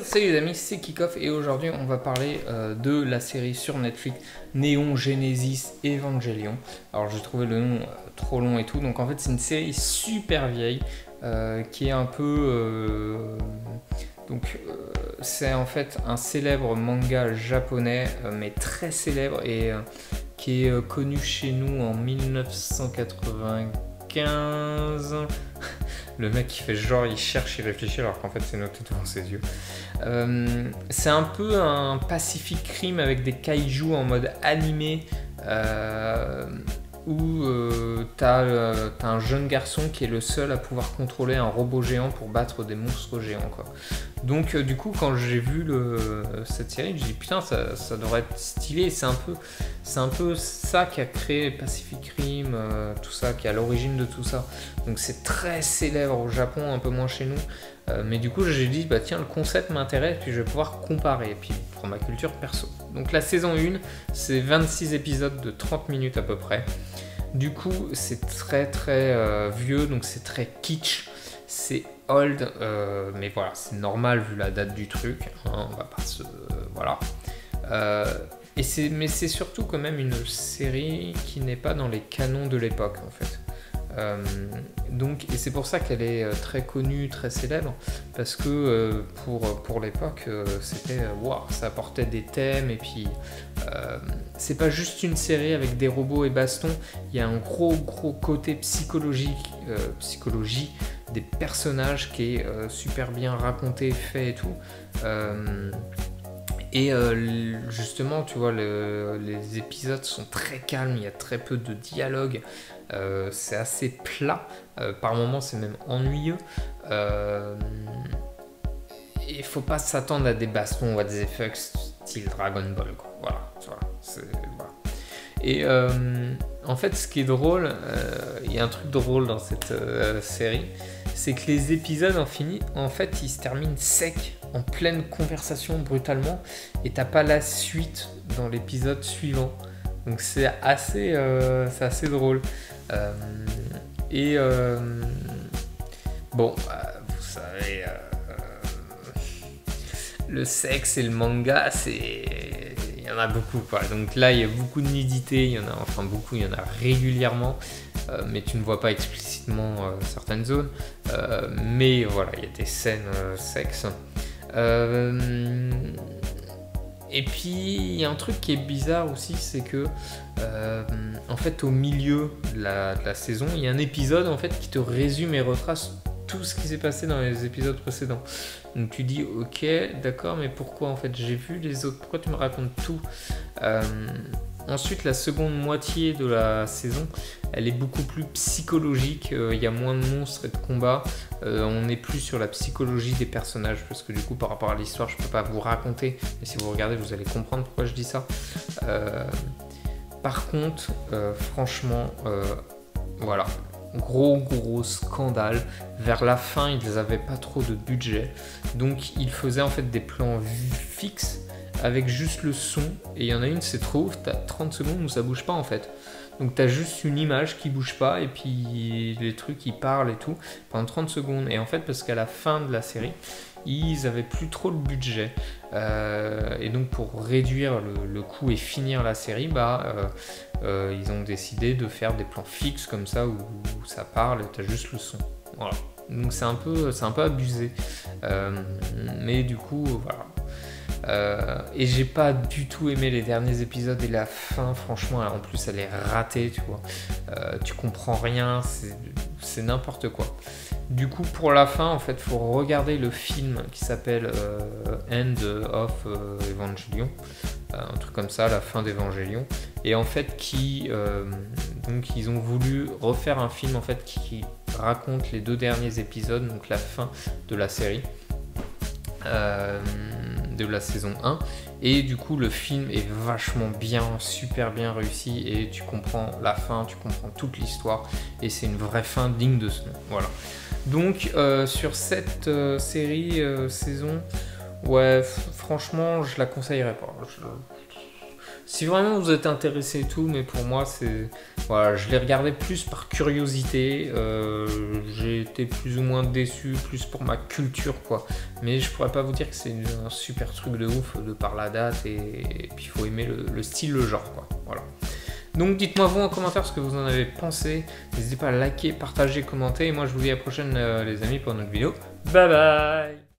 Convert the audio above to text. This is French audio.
Salut les amis, c'est Kickoff et aujourd'hui on va parler de la série sur Netflix Neon Genesis Evangelion. Alors j'ai trouvé le nom trop long et tout, donc en fait c'est une série super vieille qui est un peu... c'est en fait un célèbre manga japonais mais très célèbre et qui est connu chez nous en 1995. Le mec qui fait genre il cherche, il réfléchit alors qu'en fait c'est noté devant ses yeux. C'est un peu un Pacific Rim avec des kaiju en mode animé où t'as un jeune garçon qui est le seul à pouvoir contrôler un robot géant pour battre des monstres géants quoi. Donc du coup quand j'ai vu cette série, je me dis putain ça devrait être stylé, c'est un peu ça qui a créé Pacific Rim, tout ça, qui est à l'origine de tout ça. Donc c'est très célèbre au Japon, un peu moins chez nous. Mais du coup j'ai dit bah tiens le concept m'intéresse, puis je vais pouvoir comparer, et puis pour ma culture perso. Donc la saison 1, c'est 26 épisodes de 30 minutes à peu près. Du coup c'est très vieux, donc c'est très kitsch, c'est old, mais voilà c'est normal vu la date du truc, hein, on va pas se... voilà. Mais c'est surtout quand même une série qui n'est pas dans les canons de l'époque en fait. Et c'est pour ça qu'elle est très connue, très célèbre, parce que pour l'époque, c'était wow, ça apportait des thèmes, et puis c'est pas juste une série avec des robots et bastons, il y a un gros côté psychologie des personnages qui est super bien raconté, fait et tout. Justement, tu vois, les épisodes sont très calmes, il y a très peu de dialogue, c'est assez plat, par moments c'est même ennuyeux. Il faut pas s'attendre à des bastons ou à des effets style Dragon Ball, quoi. Voilà, tu vois, voilà. Et en fait, ce qui est drôle, il y a un truc drôle dans cette série, c'est que les épisodes en fait, ils se terminent secs, en pleine conversation brutalement, et t'as pas la suite dans l'épisode suivant. Donc c'est assez drôle. Vous savez, le sexe et le manga, il y en a beaucoup quoi. Donc là il y a beaucoup de nudité, il y en a régulièrement, mais tu ne vois pas explicitement certaines zones, mais voilà, il y a des scènes sexe. Et puis il y a un truc qui est bizarre aussi, c'est que en fait au milieu de la saison, il y a un épisode en fait qui te résume et retrace tout ce qui s'est passé dans les épisodes précédents. Donc tu dis ok d'accord, mais pourquoi en fait j'ai vu les autres, pourquoi tu me racontes tout? Ensuite la seconde moitié de la saison, elle est beaucoup plus psychologique, il y a moins de monstres et de combats, on n'est plus sur la psychologie des personnages, parce que du coup par rapport à l'histoire je peux pas vous raconter, mais si vous regardez vous allez comprendre pourquoi je dis ça. Par contre franchement voilà, gros scandale, vers la fin ils avaient pas trop de budget, donc ils faisaient en fait des plans fixes avec juste le son, et il y en a une c'est trop ouf, t'as 30 secondes où ça bouge pas en fait, donc t'as juste une image qui bouge pas et puis les trucs ils parlent et tout pendant 30 secondes, et en fait parce qu'à la fin de la série ils avaient plus trop le budget, et donc pour réduire le coût et finir la série, ils ont décidé de faire des plans fixes comme ça où ça parle et t'as juste le son, voilà. Donc c'est un peu abusé, mais du coup voilà. Et j'ai pas du tout aimé les derniers épisodes, et la fin franchement en plus elle est ratée, tu vois, tu comprends rien, c'est n'importe quoi. Du coup pour la fin en fait faut regarder le film qui s'appelle End of Evangelion, un truc comme ça, la fin d'Evangelion, et en fait donc ils ont voulu refaire un film en fait qui raconte les 2 derniers épisodes, donc la fin de la série, de la saison 1, et du coup le film est vachement bien, super bien réussi, et tu comprends la fin, tu comprends toute l'histoire, et c'est une vraie fin digne de ce nom, voilà. Donc sur cette saison, ouais franchement je la conseillerais pas, Si vraiment vous êtes intéressé et tout, mais pour moi, c'est... Voilà, je l'ai regardé plus par curiosité. J'ai été plus ou moins déçu, plus pour ma culture, quoi. Mais je pourrais pas vous dire que c'est un super truc de ouf de par la date et puis il faut aimer le style, le genre, quoi. Voilà. Donc dites-moi vous en commentaire ce que vous en avez pensé. N'hésitez pas à liker, partager, commenter. Et moi je vous dis à la prochaine les amis pour notre vidéo. Bye bye.